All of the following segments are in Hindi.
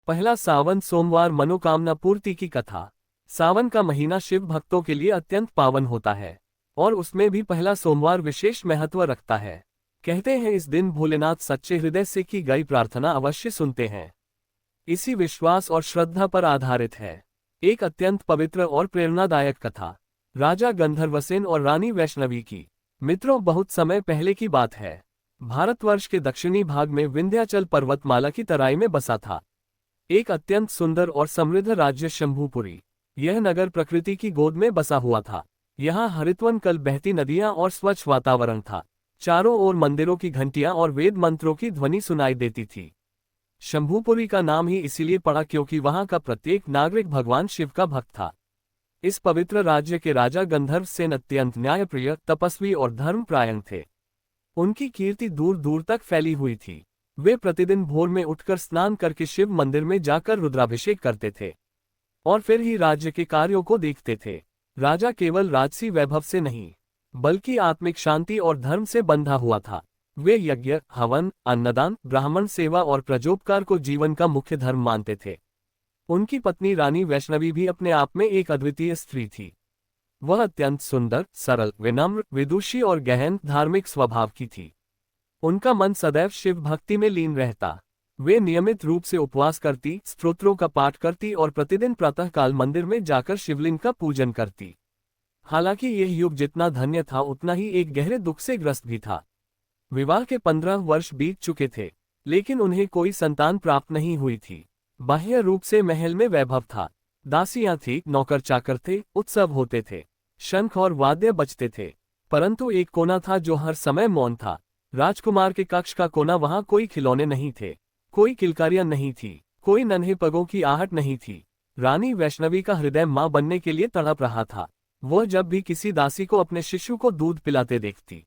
पहला सावन सोमवार मनोकामना पूर्ति की कथा। सावन का महीना शिव भक्तों के लिए अत्यंत पावन होता है और उसमें भी पहला सोमवार विशेष महत्व रखता है। कहते हैं इस दिन भोलेनाथ सच्चे हृदय से की गई प्रार्थना अवश्य सुनते हैं। इसी विश्वास और श्रद्धा पर आधारित है एक अत्यंत पवित्र और प्रेरणादायक कथा, राजा गंधर्वसेन और रानी वैष्णवी की। मित्रों, बहुत समय पहले की बात है। भारतवर्ष के दक्षिणी भाग में विंध्याचल पर्वतमाला की तराई में बसा था एक अत्यंत सुंदर और समृद्ध राज्य शंभुपुरी। यह नगर प्रकृति की गोद में बसा हुआ था। यहाँ हरितवन कल बहती नदियां और स्वच्छ वातावरण था। चारों ओर मंदिरों की घंटियां और वेद मंत्रों की ध्वनि सुनाई देती थी। शंभुपुरी का नाम ही इसीलिए पड़ा क्योंकि वहां का प्रत्येक नागरिक भगवान शिव का भक्त था। इस पवित्र राज्य के राजा गंधर्वसेन अत्यंत न्यायप्रिय, तपस्वी और धर्मपरायण थे। उनकी कीर्ति दूर दूर तक फैली हुई थी। वे प्रतिदिन भोर में उठकर स्नान करके शिव मंदिर में जाकर रुद्राभिषेक करते थे और फिर ही राज्य के कार्यों को देखते थे। राजा केवल राजसी वैभव से नहीं बल्कि आत्मिक शांति और धर्म से बंधा हुआ था। वे यज्ञ, हवन, अन्नदान, ब्राह्मण सेवा और प्रजोपकार को जीवन का मुख्य धर्म मानते थे। उनकी पत्नी रानी वैष्णवी भी अपने आप में एक अद्वितीय स्त्री थी। वह अत्यंत सुंदर, सरल, विनम्र, विदुषी और गहन धार्मिक स्वभाव की थी। उनका मन सदैव शिव भक्ति में लीन रहता। वे नियमित रूप से उपवास करती, स्तोत्रों का पाठ करती और प्रतिदिन प्रातःकाल मंदिर में जाकर शिवलिंग का पूजन करती। हालांकि यह युग जितना धन्य था उतना ही एक गहरे दुख से ग्रस्त भी था। विवाह के 15 वर्ष बीत चुके थे, लेकिन उन्हें कोई संतान प्राप्त नहीं हुई थी। बाह्य रूप से महल में वैभव था, दासियां थी, नौकर चाकर थे, उत्सव होते थे, शंख और वाद्य बजते थे, परंतु एक कोना था जो हर समय मौन था। राजकुमार के कक्ष का कोना, वहां कोई खिलौने नहीं थे, कोई किलकारियां नहीं थी, कोई नन्हे पगों की आहट नहीं थी। रानी वैष्णवी का हृदय मां बनने के लिए तड़प रहा था। वह जब भी किसी दासी को अपने शिशु को दूध पिलाते देखती,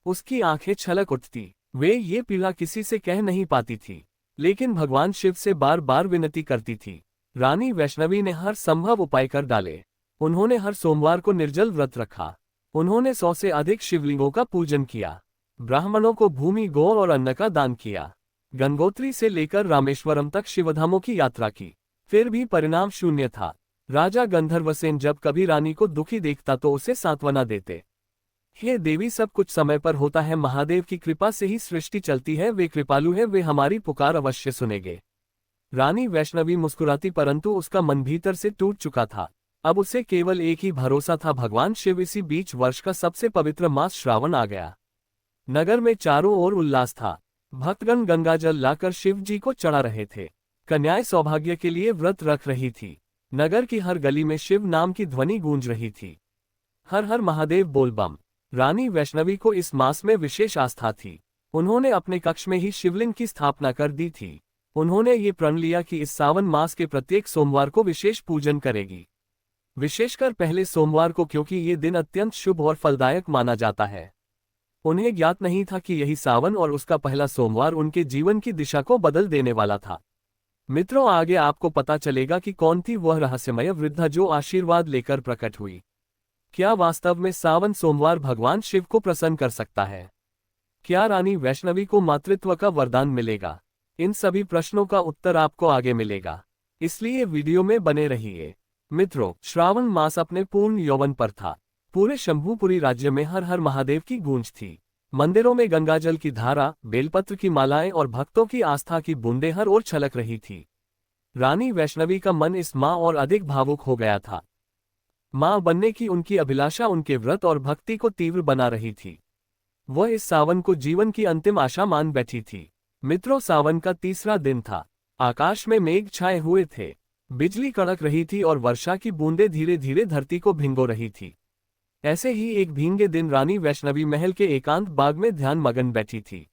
उसकी आंखें छलक उठती। वे ये पीड़ा किसी से कह नहीं पाती थी, लेकिन भगवान शिव से बार बार विनती करती थी। रानी वैष्णवी ने हर संभव उपाय कर डाले। उन्होंने हर सोमवार को निर्जल व्रत रखा। उन्होंने 100 से अधिक शिवलिंगों का पूजन किया, ब्राह्मणों को भूमि, गौ और अन्न का दान किया, गंगोत्री से लेकर रामेश्वरम तक शिवधामों की यात्रा की। फिर भी परिणाम शून्य था। राजा गंधर्वसेन जब कभी रानी को दुखी देखता तो उसे सांत्वना देते। हे देवी, सब कुछ समय पर होता है, महादेव की कृपा से ही सृष्टि चलती है, वे कृपालु है, वे हमारी पुकार अवश्य सुनेंगे। रानी वैष्णवी मुस्कुराती, परंतु उसका मन भीतर से टूट चुका था। अब उसे केवल एक ही भरोसा था, भगवान शिव। इसी बीच वर्ष का सबसे पवित्र मास श्रावण आ गया। नगर में चारों ओर उल्लास था। भक्तगण गंगाजल लाकर शिव जी को चढ़ा रहे थे। कन्याएं सौभाग्य के लिए व्रत रख रही थी। नगर की हर गली में शिव नाम की ध्वनि गूंज रही थी। हर हर महादेव बोल बम। रानी वैष्णवी को इस मास में विशेष आस्था थी। उन्होंने अपने कक्ष में ही शिवलिंग की स्थापना कर दी थी। उन्होंने ये प्रण लिया कि इस सावन मास के प्रत्येक सोमवार को विशेष पूजन करेगी, विशेषकर पहले सोमवार को, क्योंकि ये दिन अत्यंत शुभ और फलदायक माना जाता है। उन्हें ज्ञात नहीं था कि यही सावन और उसका पहला सोमवार उनके जीवन की दिशा को बदल देने वाला था। मित्रों, आगे आपको पता चलेगा कि कौन थी वह रहस्यमय वृद्धा जो आशीर्वाद लेकर प्रकट हुई। क्या वास्तव में सावन सोमवार भगवान शिव को प्रसन्न कर सकता है? क्या रानी वैष्णवी को मातृत्व का वरदान मिलेगा? इन सभी प्रश्नों का उत्तर आपको आगे मिलेगा, इसलिए वीडियो में बने रहिए। मित्रों, श्रावण मास अपने पूर्ण यौवन पर था। पूरे शंभुपुरी राज्य में हर हर महादेव की गूंज थी। मंदिरों में गंगाजल की धारा, बेलपत्र की मालाएं और भक्तों की आस्था की बूंदें हर ओर छलक रही थी। रानी वैष्णवी का मन इस मां और अधिक भावुक हो गया था। मां बनने की उनकी अभिलाषा उनके व्रत और भक्ति को तीव्र बना रही थी। वह इस सावन को जीवन की अंतिम आशा मान बैठी थी। मित्रों, सावन का तीसरा दिन था। आकाश में मेघ छाए हुए थे, बिजली कड़क रही थी और वर्षा की बूंदें धीरे धीरे धरती को भिगो रही थी। ऐसे ही एक भींगे दिन रानी वैष्णवी महल के एकांत बाग में ध्यान मगन बैठी थी।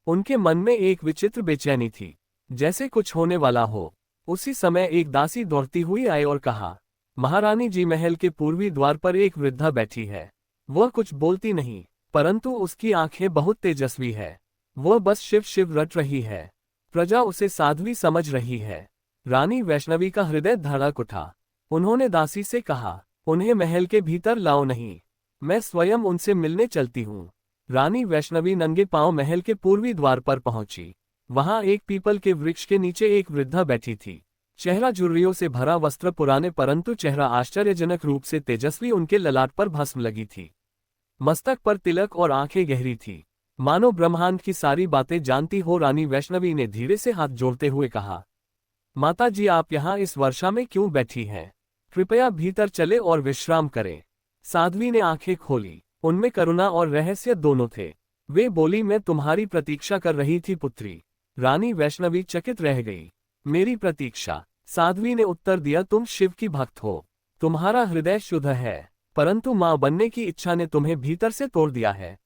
उनके मन में एक विचित्र बेचैनी थी, जैसे कुछ होने वाला हो। उसी समय एक दासी दौड़ती हुई आई और कहा, महारानी जी, महल के पूर्वी द्वार पर एक वृद्धा बैठी है। वह कुछ बोलती नहीं, परंतु उसकी आंखें बहुत तेजस्वी है। वह बस शिव शिव रट रही है। प्रजा उसे साध्वी समझ रही है। रानी वैष्णवी का हृदय धड़क उठा। उन्होंने दासी से कहा, उन्हें महल के भीतर लाओ नहीं, मैं स्वयं उनसे मिलने चलती हूँ। रानी वैष्णवी नंगे पांव महल के पूर्वी द्वार पर पहुंची। वहां एक पीपल के वृक्ष के नीचे एक वृद्धा बैठी थी। चेहरा झुर्रियों से भरा, वस्त्र पुराने परंतु चेहरा आश्चर्यजनक रूप से तेजस्वी। उनके ललाट पर भस्म लगी थी, मस्तक पर तिलक और आंखें गहरी थी, मानो ब्रह्मांड की सारी बातें जानती हो। रानी वैष्णवी ने धीरे से हाथ जोड़ते हुए कहा, माता जी, आप यहाँ इस वर्षा में क्यों बैठी हैं? कृपया भीतर चले और विश्राम करें। साध्वी ने आंखें खोली, उनमें करुणा और रहस्य दोनों थे। वे बोली, मैं तुम्हारी प्रतीक्षा कर रही थी पुत्री। रानी वैष्णवी चकित रह गई। मेरी प्रतीक्षा? साध्वी ने उत्तर दिया, तुम शिव की भक्त हो, तुम्हारा हृदय शुद्ध है, परंतु मां बनने की इच्छा ने तुम्हें भीतर से तोड़ दिया है।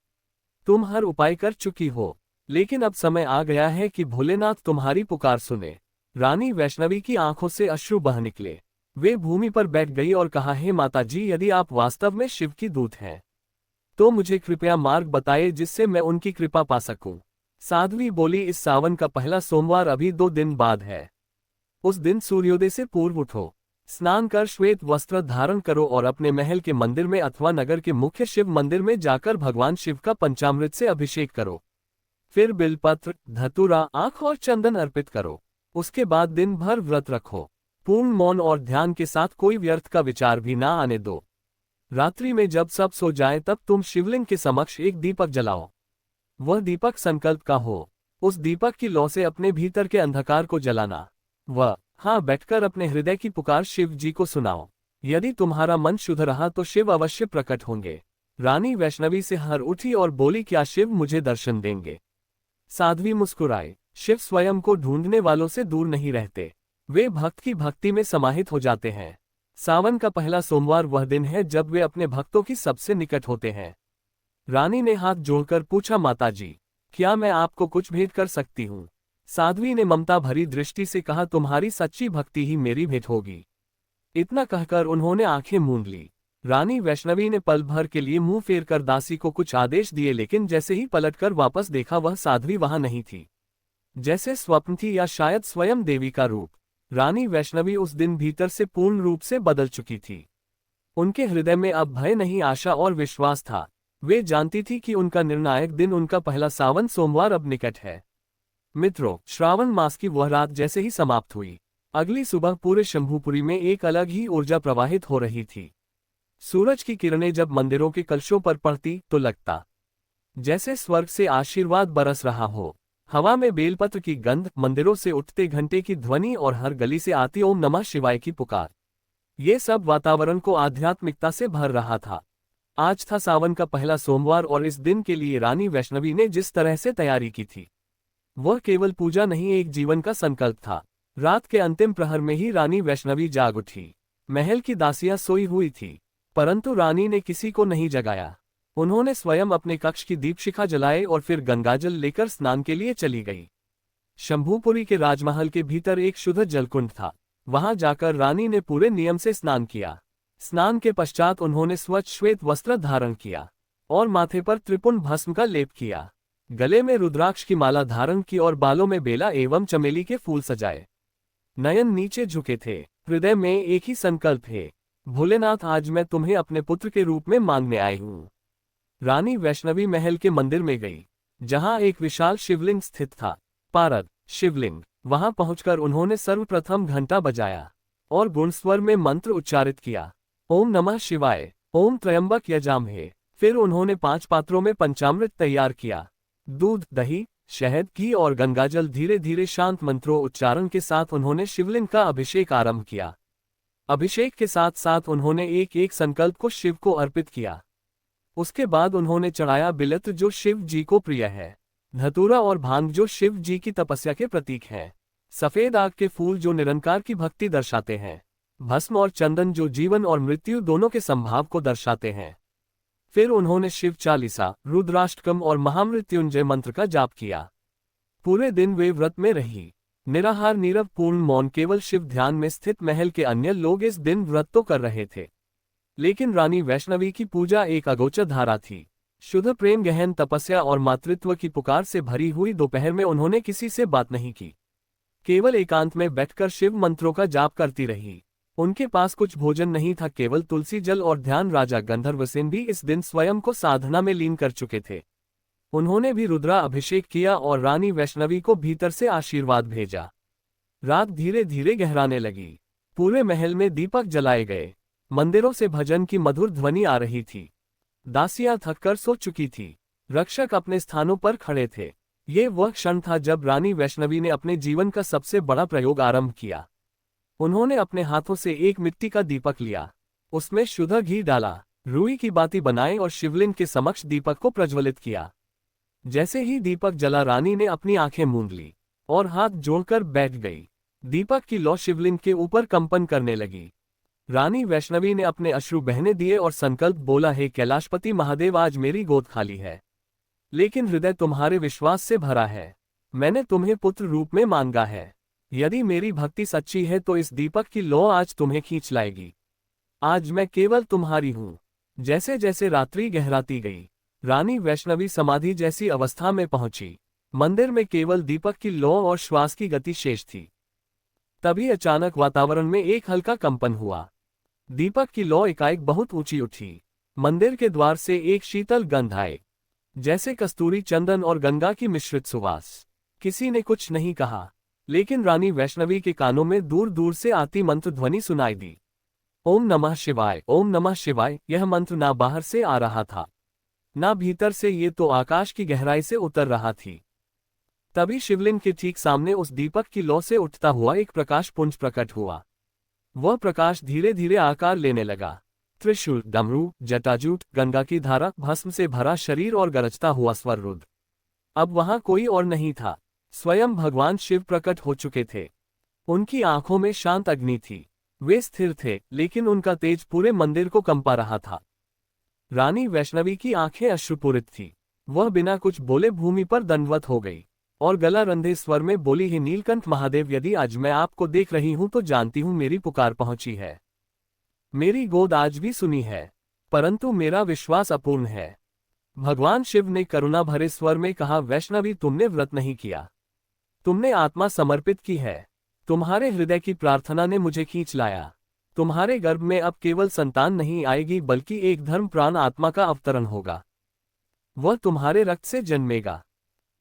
तुम हर उपाय कर चुकी हो, लेकिन अब समय आ गया है कि भोलेनाथ तुम्हारी पुकार सुने। रानी वैष्णवी की आंखों से अश्रु बह निकले। वे भूमि पर बैठ गई और कहा, हे माता जी, यदि आप वास्तव में शिव की दूत हैं तो मुझे कृपया मार्ग बताइए जिससे मैं उनकी कृपा पा सकूं। साध्वी बोली, इस सावन का पहला सोमवार अभी 2 दिन बाद है। उस दिन सूर्योदय से पूर्व उठो, स्नान कर श्वेत वस्त्र धारण करो और अपने महल के मंदिर में अथवा नगर के मुख्य शिव मंदिर में जाकर भगवान शिव का पंचामृत से अभिषेक करो। फिर बिलपत्र, धतूरा, आंख और चंदन अर्पित करो। उसके बाद दिन भर व्रत रखो। पूर्ण मौन और ध्यान के साथ कोई व्यर्थ का विचार भी ना आने दो। रात्रि में जब सब सो जाएं तब तुम शिवलिंग के समक्ष एक दीपक जलाओ। वह दीपक संकल्प का हो। उस दीपक की लौ से अपने भीतर के अंधकार को जलाना। वह बैठकर अपने हृदय की पुकार शिव जी को सुनाओ। यदि तुम्हारा मन शुद्ध रहा तो शिव अवश्य प्रकट होंगे। रानी वैष्णवी से हर उठी और बोली, क्या शिव मुझे दर्शन देंगे? साध्वी मुस्कुराए। शिव स्वयं को ढूंढने वालों से दूर नहीं रहते, वे भक्त की भक्ति में समाहित हो जाते हैं। सावन का पहला सोमवार वह दिन है जब वे अपने भक्तों की सबसे निकट होते हैं। रानी ने हाथ जोड़कर पूछा, माताजी, क्या मैं आपको कुछ भेंट कर सकती हूँ? साध्वी ने ममता भरी दृष्टि से कहा, तुम्हारी सच्ची भक्ति ही मेरी भेंट होगी। इतना कहकर उन्होंने आंखें मूंद ली। रानी वैष्णवी ने पल भर के लिए मुंह फेरकर दासी को कुछ आदेश दिए, लेकिन जैसे ही पलटकर वापस देखा वह साध्वी वहां नहीं थी। जैसे स्वप्न थी या शायद स्वयं देवी का रूप। रानी वैष्णवी उस दिन भीतर से पूर्ण रूप से बदल चुकी थी। उनके हृदय में अब भय नहीं, आशा और विश्वास था। वे जानती थी कि उनका निर्णायक दिन, उनका पहला सावन सोमवार अब निकट है। मित्रों, श्रावण मास की वह रात जैसे ही समाप्त हुई, अगली सुबह पूरे शंभुपुरी में एक अलग ही ऊर्जा प्रवाहित हो रही थी। सूरज की किरणें जब मंदिरों के कलशों पर पड़ती तो लगता जैसे स्वर्ग से आशीर्वाद बरस रहा हो। हवा में बेलपत्र की गंध, मंदिरों से उठते घंटे की ध्वनि और हर गली से आती ओम नमः शिवाय की पुकार, ये सब वातावरण को आध्यात्मिकता से भर रहा था। आज था सावन का पहला सोमवार और इस दिन के लिए रानी वैष्णवी ने जिस तरह से तैयारी की थी वह केवल पूजा नहीं, एक जीवन का संकल्प था। रात के अंतिम प्रहर में ही रानी वैष्णवी जाग उठी। महल की दासियां सोई हुई थी, परंतु रानी ने किसी को नहीं जगाया। उन्होंने स्वयं अपने कक्ष की दीपशिखा जलाए और फिर गंगाजल लेकर स्नान के लिए चली गई। शंभुपुरी के राजमहल के भीतर एक शुद्ध जलकुंड था। वहां जाकर रानी ने पूरे नियम से स्नान किया। स्नान के पश्चात उन्होंने स्वच्छ श्वेत वस्त्र धारण किया और माथे पर त्रिपुंड भस्म का लेप किया। गले में रुद्राक्ष की माला धारण की और बालों में बेला एवं चमेली के फूल सजाए। नयन नीचे झुके थे, हृदय में एक ही संकल्प है, भोलेनाथ, आज मैं तुम्हें अपने पुत्र के रूप में मांगने आई हूँ। रानी वैष्णवी महल के मंदिर में गई, जहां एक विशाल शिवलिंग स्थित था। पारद शिवलिंग। वहां पहुंचकर उन्होंने सर्वप्रथम घंटा बजाया और गुणस्वर में मंत्र उच्चारित किया, ओम नमः शिवाय, ओम त्र्यंबक यजामहे। फिर उन्होंने 5 पात्रों में पंचामृत तैयार किया। दूध, दही, शहद, घी और गंगाजल। धीरे धीरे शांत मंत्रों उच्चारण के साथ उन्होंने शिवलिंग का अभिषेक आरंभ किया। अभिषेक के साथ साथ उन्होंने एक एक संकल्प को शिव को अर्पित किया। उसके बाद उन्होंने चढ़ाया बिलत्र जो शिव जी को प्रिय है, धतूरा और भांग जो शिव जी की तपस्या के प्रतीक हैं, सफेद आग के फूल जो निरंकार की भक्ति दर्शाते हैं, भस्म और चंदन जो जीवन और मृत्यु दोनों के संभाव को दर्शाते हैं। फिर उन्होंने शिव चालीसा, रुद्राष्टकम और महामृत्युंजय मंत्र का जाप किया। पूरे दिन वे व्रत में रही, निराहार, नीरव, पूर्ण मौन। केवल शिव ध्यान में स्थित। महल के अन्य लोग इस दिन व्रत तो कर रहे थे, लेकिन रानी वैष्णवी की पूजा एक अगोचर धारा थी। शुद्ध प्रेम, गहन तपस्या और मातृत्व की पुकार से भरी हुई दोपहर में उन्होंने किसी से बात नहीं की, केवल एकांत में बैठकर शिव मंत्रों का जाप करती रही। उनके पास कुछ भोजन नहीं था, केवल तुलसी जल और ध्यान। राजा गंधर्वसेन भी इस दिन स्वयं को साधना में लीन कर चुके थे। उन्होंने भी रुद्रा अभिषेक किया और रानी वैष्णवी को भीतर से आशीर्वाद भेजा। रात धीरे धीरे गहराने लगी। पूरे महल में दीपक जलाए गए। मंदिरों से भजन की मधुर ध्वनि आ रही थी। दासियां थककर सो चुकी थी। रक्षक अपने स्थानों पर खड़े थे। ये वह क्षण था जब रानी वैष्णवी ने अपने जीवन का सबसे बड़ा प्रयोग आरंभ किया। उन्होंने अपने हाथों से एक मिट्टी का दीपक लिया, उसमें शुद्ध घी डाला, रुई की बाती बनाई और शिवलिंग के समक्ष दीपक को प्रज्वलित किया। जैसे ही दीपक जला, रानी ने अपनी आंखें मूंद ली और हाथ जोड़कर बैठ गई। दीपक की लौ शिवलिंग के ऊपर कंपन करने लगी। रानी वैष्णवी ने अपने अश्रु बहने दिए और संकल्प बोला, हे कैलाशपति महादेव, आज मेरी गोद खाली है, लेकिन हृदय तुम्हारे विश्वास से भरा है। मैंने तुम्हें पुत्र रूप में मांगा है। यदि मेरी भक्ति सच्ची है तो इस दीपक की लौ आज तुम्हें खींच लाएगी। आज मैं केवल तुम्हारी हूं। जैसे जैसे रात्रि गहराती गई, रानी वैष्णवी समाधि जैसी अवस्था में पहुंची। मंदिर में केवल दीपक की लौ और श्वास की गति शेष थी। तभी अचानक वातावरण में एक हल्का कंपन हुआ। दीपक की लौ एकाएक बहुत ऊंची उठी। मंदिर के द्वार से एक शीतल गंध आए, जैसे कस्तूरी, चंदन और गंगा की मिश्रित सुवास। किसी ने कुछ नहीं कहा, लेकिन रानी वैष्णवी के कानों में दूर दूर से आती मंत्र ध्वनि सुनाई दी। ओम नमः शिवाय, ओम नमः शिवाय। यह मंत्र ना बाहर से आ रहा था, ना भीतर से, ये तो आकाश की गहराई से उतर रहा थी। तभी शिवलिंग के ठीक सामने उस दीपक की लौ से उठता हुआ एक प्रकाश पुंज प्रकट हुआ। वह प्रकाश धीरे धीरे आकार लेने लगा। त्रिशूल, डमरू, जटाजूट, गंगा की धारा, भस्म से भरा शरीर और गरजता हुआ स्वर रुद्र। अब वहां कोई और नहीं था, स्वयं भगवान शिव प्रकट हो चुके थे। उनकी आंखों में शांत अग्नि थी। वे स्थिर थे, लेकिन उनका तेज पूरे मंदिर को कंपा रहा था। रानी वैष्णवी की आंखें अश्रुपूरित थी। वह बिना कुछ बोले भूमि पर दंडवत हो गई और गला रंधे स्वर में बोली, हे नीलकंठ महादेव, यदि आज मैं आपको देख रही हूं तो जानती हूं मेरी पुकार पहुंची है। मेरी गोद आज भी सुनी है, परंतु मेरा विश्वास अपूर्ण है। भगवान शिव ने करुणा भरे स्वर में कहा, वैष्णवी, तुमने व्रत नहीं किया, तुमने आत्मा समर्पित की है। तुम्हारे हृदय की प्रार्थना ने मुझे खींच लाया। तुम्हारे गर्भ में अब केवल संतान नहीं आएगी, बल्कि एक धर्म प्राण आत्मा का अवतरण होगा। वह तुम्हारे रक्त से जन्मेगा,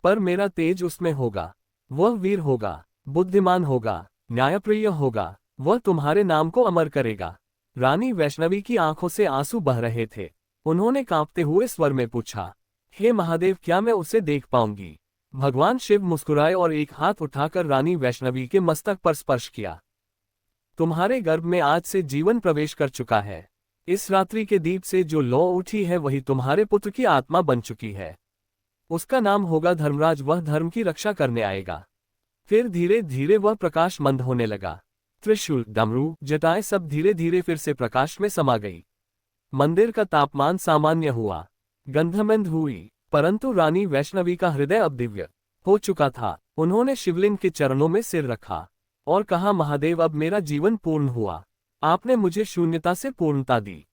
पर मेरा तेज उसमें होगा। वह वीर होगा, बुद्धिमान होगा, न्यायप्रिय होगा। वह तुम्हारे नाम को अमर करेगा। रानी वैष्णवी की आंखों से आंसू बह रहे थे। उन्होंने कांपते हुए स्वर में पूछा, हे महादेव, क्या मैं उसे देख पाऊंगी? भगवान शिव मुस्कुराए और एक हाथ उठाकर रानी वैष्णवी के मस्तक पर स्पर्श किया। तुम्हारे गर्भ में आज से जीवन प्रवेश कर चुका है। इस रात्रि के दीप से जो लौ उठी है वही तुम्हारे पुत्र की आत्मा बन चुकी है। उसका नाम होगा धर्मराज। वह धर्म की रक्षा करने आएगा। फिर धीरे धीरे वह प्रकाश मंद होने लगा। त्रिशूल, डमरू, जटाएं सब धीरे धीरे फिर से प्रकाश में समा गई। मंदिर का तापमान सामान्य हुआ, गंधमंद हुई, परंतु रानी वैष्णवी का हृदय अब दिव्य हो चुका था। उन्होंने शिवलिंग के चरणों में सिर रखा और कहा, महादेव, अब मेरा जीवन पूर्ण हुआ। आपने मुझे शून्यता से पूर्णता दी।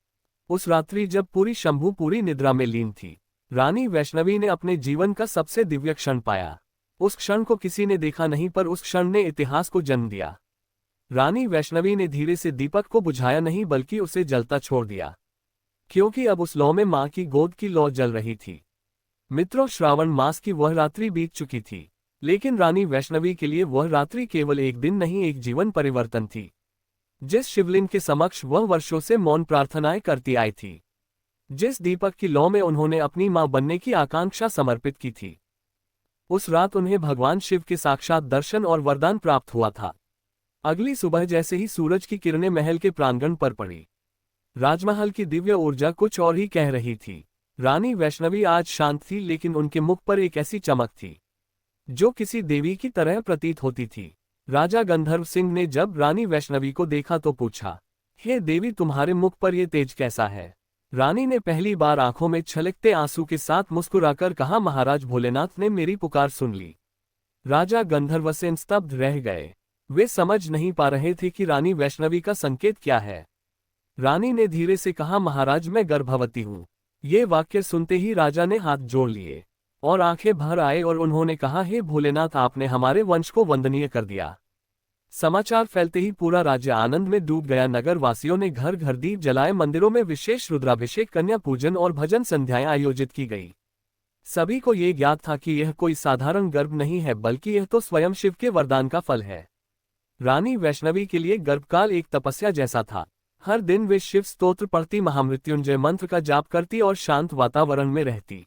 उस रात्रि जब पूरी शंभू पूरी निद्रा में लीन थी, रानी वैष्णवी ने अपने जीवन का सबसे दिव्य क्षण पाया। उस क्षण को किसी ने देखा नहीं, पर उस क्षण ने इतिहास को जन्म दिया। रानी वैष्णवी ने धीरे से दीपक को बुझाया नहीं, बल्कि उसे जलता छोड़ दिया, क्योंकि अब उस लौ में मां की गोद की लौ जल रही थी। मित्रों, श्रावण मास की वह रात्रि बीत चुकी थी, लेकिन रानी वैष्णवी के लिए वह रात्रि केवल एक दिन नहीं, एक जीवन परिवर्तन थी। जिस शिवलिंग के समक्ष वह वर्षों से मौन प्रार्थनाएं करती आई थी, जिस दीपक की लौ में उन्होंने अपनी मां बनने की आकांक्षा समर्पित की थी, उस रात उन्हें भगवान शिव के साक्षात दर्शन और वरदान प्राप्त हुआ था। अगली सुबह जैसे ही सूरज की किरणें महल के प्रांगण पर पड़ी, राजमहल की दिव्य ऊर्जा कुछ और ही कह रही थी। रानी वैष्णवी आज शांत थी, लेकिन उनके मुख पर एक ऐसी चमक थी जो किसी देवी की तरह प्रतीत होती थी। राजा गंधर्व सिंह ने जब रानी वैष्णवी को देखा तो पूछा, हे देवी, तुम्हारे मुख पर यह तेज कैसा है? रानी ने पहली बार आंखों में छलकते आंसू के साथ मुस्कुराकर कहा, महाराज, भोलेनाथ ने मेरी पुकार सुन ली। राजा गंधर्वसेन स्तब्ध रह गए। वे समझ नहीं पा रहे थे कि रानी वैष्णवी का संकेत क्या है। रानी ने धीरे से कहा, महाराज, मैं गर्भवती हूँ। ये वाक्य सुनते ही राजा ने हाथ जोड़ लिए और आंखें भर आए और उन्होंने कहा, हे भोलेनाथ, आपने हमारे वंश को वंदनीय कर दिया। समाचार फैलते ही पूरा राज्य आनंद में डूब गया। नगर वासियों ने घर घर दीप जलाए, मंदिरों में विशेष रुद्राभिषेक, कन्या पूजन और भजन संध्याएं आयोजित की गई। सभी को ये ज्ञात था कि यह कोई साधारण गर्भ नहीं है, बल्कि यह तो स्वयं शिव के वरदान का फल है। रानी वैष्णवी के लिए गर्भकाल एक तपस्या जैसा था। हर दिन वे शिव स्तोत्र पढ़ती, महामृत्युंजय मंत्र का जाप करती और शांत वातावरण में रहती।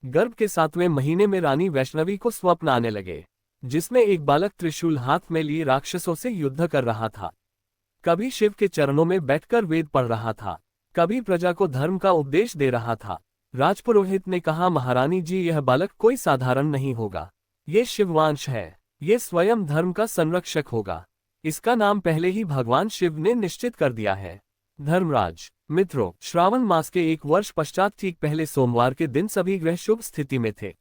गर्भ के 7वें महीने में रानी वैष्णवी को स्वप्न आने लगे, जिसमें एक बालक त्रिशूल हाथ में लिए राक्षसों से युद्ध कर रहा था। कभी शिव के चरणों में बैठकर वेद पढ़ रहा था, कभी प्रजा को धर्म का उपदेश दे रहा था। राजपुरोहित ने कहा, महारानी जी, यह बालक कोई साधारण नहीं होगा। ये शिववंश है, ये स्वयं धर्म का संरक्षक होगा। इसका नाम पहले ही भगवान शिव ने निश्चित कर दिया है। धर्मराज मित्रों, श्रावण मास के 1 वर्ष पश्चात ठीक पहले सोमवार के दिन सभी ग्रह शुभ स्थिति में थे।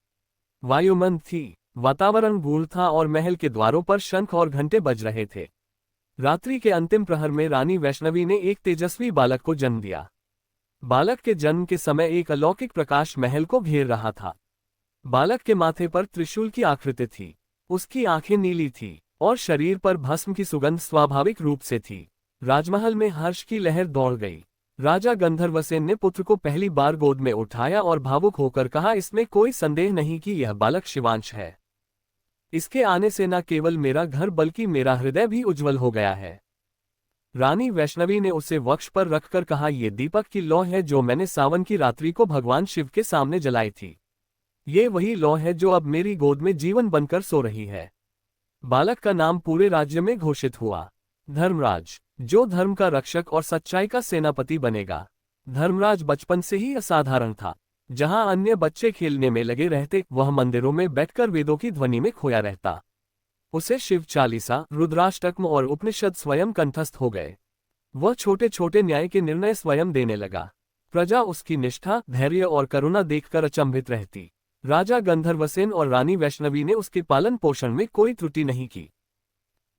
वायुमंद थी, वातावरण गूढ़ था और महल के द्वारों पर शंख और घंटे बज रहे थे। रात्रि के अंतिम प्रहर में रानी वैष्णवी ने एक तेजस्वी बालक को जन्म दिया। बालक के जन्म के समय एक अलौकिक प्रकाश महल को घेर रहा था। बालक के माथे पर त्रिशूल की आकृति थी, उसकी आंखें नीली थी और शरीर पर भस्म की सुगंध स्वाभाविक रूप से थी। राजमहल में हर्ष की लहर दौड़ गई। राजा गंधर्वसेन ने पुत्र को पहली बार गोद में उठाया और भावुक होकर कहा, इसमें कोई संदेह नहीं कि यह बालक शिवांश है। इसके आने से न केवल मेरा घर बल्कि मेरा हृदय भी उज्जवल हो गया है। रानी वैष्णवी ने उसे वक्ष पर रखकर कहा, यह दीपक की लौ है जो मैंने सावन की रात्रि को भगवान शिव के सामने जलाई थी। ये वही लौ है जो अब मेरी गोद में जीवन बनकर सो रही है। बालक का नाम पूरे राज्य में घोषित हुआ, धर्मराज, जो धर्म का रक्षक और सच्चाई का सेनापति बनेगा। धर्मराज बचपन से ही असाधारण था। जहां अन्य बच्चे खेलने में लगे रहते, वह मंदिरों में बैठकर वेदों की ध्वनि में खोया रहता। उसे शिव चालीसा, रुद्राष्टकम और उपनिषद स्वयं कंठस्थ हो गए। वह छोटे छोटे न्याय के निर्णय स्वयं देने लगा। प्रजा उसकी निष्ठा, धैर्य और करुणा देखकर अचंभित रहती। राजा गंधर्वसेन और रानी वैष्णवी ने उसके पालन पोषण में कोई त्रुटि नहीं की,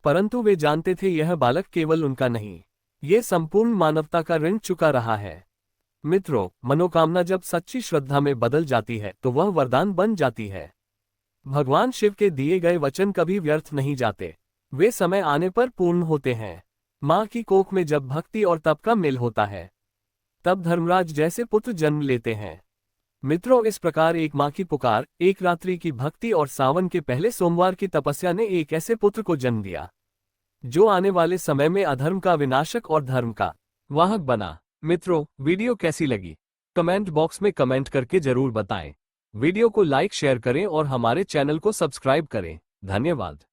परंतु वे जानते थे यह बालक केवल उनका नहीं, ये संपूर्ण मानवता का ऋण चुका रहा है। मित्रों, मनोकामना जब सच्ची श्रद्धा में बदल जाती है तो वह वरदान बन जाती है। भगवान शिव के दिए गए वचन कभी व्यर्थ नहीं जाते, वे समय आने पर पूर्ण होते हैं। माँ की कोख में जब भक्ति और तप का मेल होता है, तब धर्मराज जैसे पुत्र जन्म लेते हैं। मित्रों, इस प्रकार एक माँ की पुकार, एक रात्रि की भक्ति और सावन के पहले सोमवार की तपस्या ने एक ऐसे पुत्र को जन्म दिया जो आने वाले समय में अधर्म का विनाशक और धर्म का वाहक बना। मित्रों, वीडियो कैसी लगी कमेंट बॉक्स में कमेंट करके जरूर बताएं। वीडियो को लाइक शेयर करें और हमारे चैनल को सब्सक्राइब करें। धन्यवाद।